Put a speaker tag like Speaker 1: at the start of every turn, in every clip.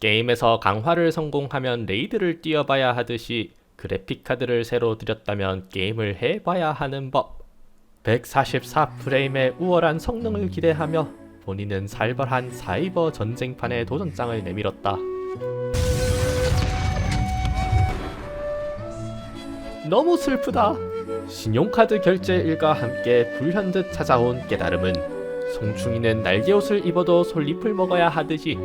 Speaker 1: 게임에서 강화를 성공하면 레이드를 뛰어봐야 하듯이 그래픽카드를 새로 들였다면 게임을 해봐야 하는 법. 144프레임의 우월한 성능을 기대하며 본인은 살벌한 사이버 전쟁판의 도전장을 내밀었다. 너무 슬프다. 신용카드 결제 일과 함께 불현듯 찾아온 깨달음은 송충이는 날개옷을 입어도 솔잎을 먹어야 하듯이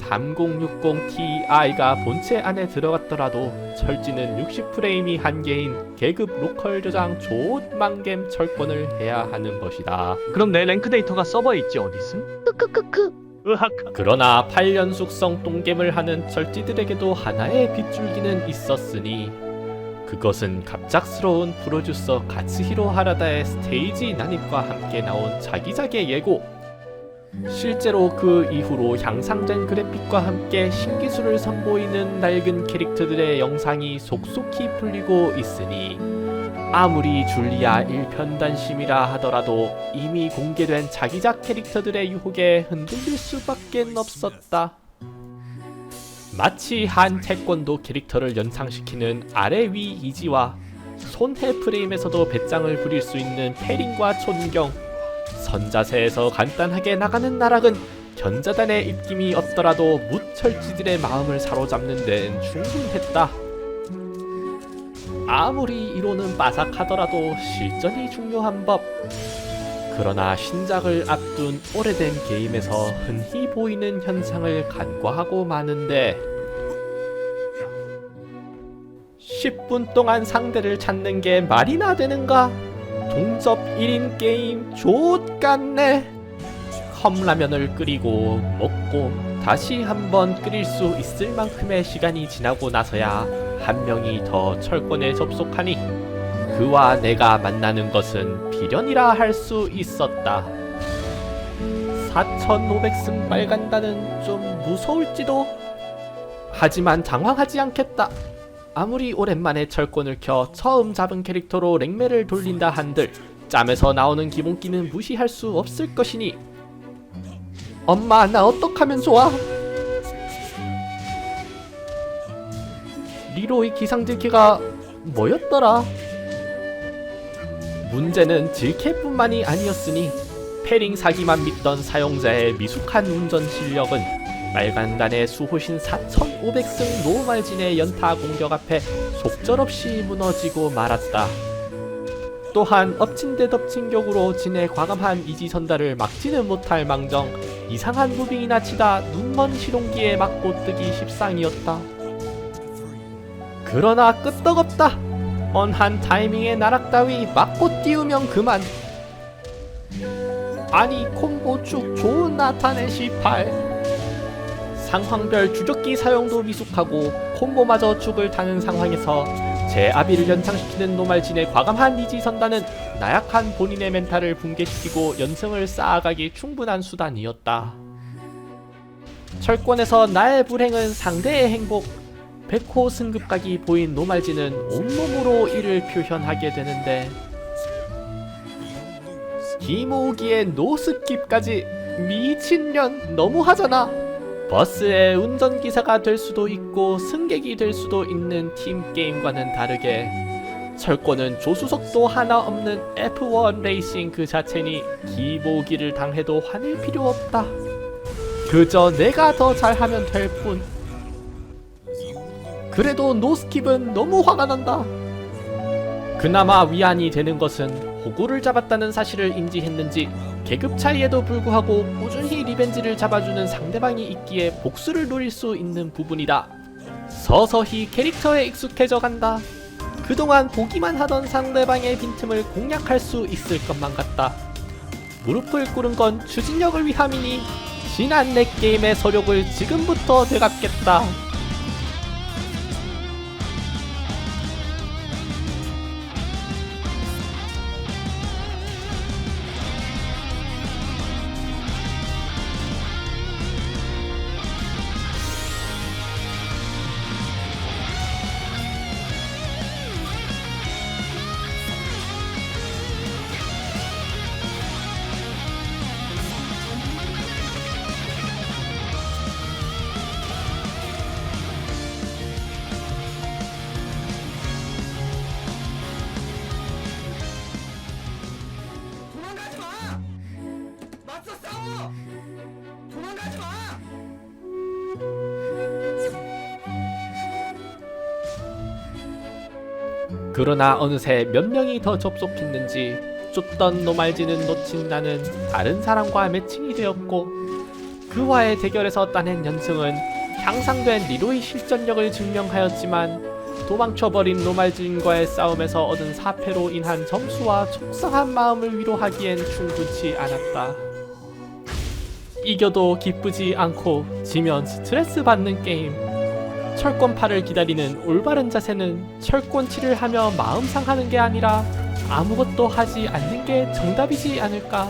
Speaker 1: 3060 Ti가 본체 안에 들어갔더라도 철지는 60프레임이 한계인 계급 로컬 저장 좋은 만겜 철권을 해야 하는 것이다.
Speaker 2: 그럼 내 랭크 데이터가 서버에 있지 어딨음? 으악.
Speaker 1: 그러나 8년 숙성 똥겜을 하는 철지들에게도 하나의 빗줄기는 있었으니 그것은 갑작스러운 프로듀서 가츠히로 하라다의 스테이지 난입과 함께 나온 자기작의 예고. 실제로 그 이후로 향상된 그래픽과 함께 신기술을 선보이는 낡은 캐릭터들의 영상이 속속히 풀리고 있으니 아무리 줄리아 1편단심이라 하더라도 이미 공개된 자기작 캐릭터들의 유혹에 흔들릴 수밖에 없었다. 마치 한 태권도 캐릭터를 연상시키는 아래 위 이지와 손해 프레임에서도 배짱을 부릴 수 있는 패링과 촌경, 선자세에서 간단하게 나가는 나락은 견자단의 입김이 없더라도 무철지들의 마음을 사로잡는 데는 충분했다. 아무리 이론은 빠삭하더라도 실전이 중요한 법. 그러나 신작을 앞둔 오래된 게임에서 흔히 보이는 현상을 간과하고 마는데 10분 동안 상대를 찾는 게 말이나 되는가? 동접 1인 게임 좆같네. 컵라면을 끓이고 먹고 다시 한번 끓일 수 있을 만큼의 시간이 지나고 나서야 한 명이 더 철권에 접속하니 그와 내가 만나는 것은 비련이라 할 수 있었다. 4500승 빨간다는 좀 무서울지도. 하지만 당황하지 않겠다. 아무리 오랜만에 철권을 켜 처음 잡은 캐릭터로 랭매를 돌린다 한들 짬에서 나오는 기본기는 무시할 수 없을 것이니. 엄마, 나 어떡하면 좋아? 리로이 기상들키가 뭐였더라? 문제는 질캐뿐만이 아니었으니 패링 사기만 믿던 사용자의 미숙한 운전 실력은 말간단의 수호신 4500승 노말진의 연타 공격 앞에 속절없이 무너지고 말았다. 또한 엎친 데 덮친 격으로 진의 과감한 이지선달을 막지는 못할 망정 이상한 무빙이나 치다 눈먼 시동기에 맞고 뜨기 십상이었다. 그러나 끄떡없다. 뻔한 타이밍의 나락 따위 맞고 띄우면 그만. 아니 콤보 축 좋은 나타낸 18. 상황별 주적기 사용도 미숙하고 콤보마저 축을 타는 상황에서 제 아비를 연상시키는 노말진의 과감한 이지선단은 나약한 본인의 멘탈을 붕괴시키고 연승을 쌓아가기 충분한 수단이었다. 철권에서 나의 불행은 상대의 행복. 100호 승급각이 보인 노말진은 온몸으로 이를 표현하게 되는데 기모으기에 노스킵까지 미친년 너무하잖아. 버스의 운전기사가 될 수도 있고 승객이 될 수도 있는 팀게임과는 다르게 철권은 조수석도 하나 없는 F1 레이싱 그 자체니 기모으기를 당해도 화낼 필요 없다. 그저 내가 더 잘하면 될 뿐. 그래도 노스킵은 너무 화가 난다. 그나마 위안이 되는 것은 호구를 잡았다는 사실을 인지했는지 계급 차이에도 불구하고 꾸준히 리벤지를 잡아주는 상대방이 있기에 복수를 노릴 수 있는 부분이다. 서서히 캐릭터에 익숙해져 간다. 그동안 보기만 하던 상대방의 빈틈을 공략할 수 있을 것만 같다. 무릎을 꿇은 건 추진력을 위함이니 지난 내 게임의 서력을 지금부터 되갚겠다. 그러나 어느새 몇 명이 더 접속했는지 쫓던 노말진은 놓친 나는 다른 사람과 매칭이 되었고, 그와의 대결에서 따낸 연승은 향상된 리로의 실전력을 증명하였지만 도망쳐버린 노말진과의 싸움에서 얻은 사패로 인한 점수와 속상한 마음을 위로하기엔 충분치 않았다. 이겨도 기쁘지 않고 지면 스트레스 받는 게임. 철권파를 기다리는 올바른 자세는 철권치를 하며 마음 상하는 게 아니라 아무것도 하지 않는 게 정답이지 않을까.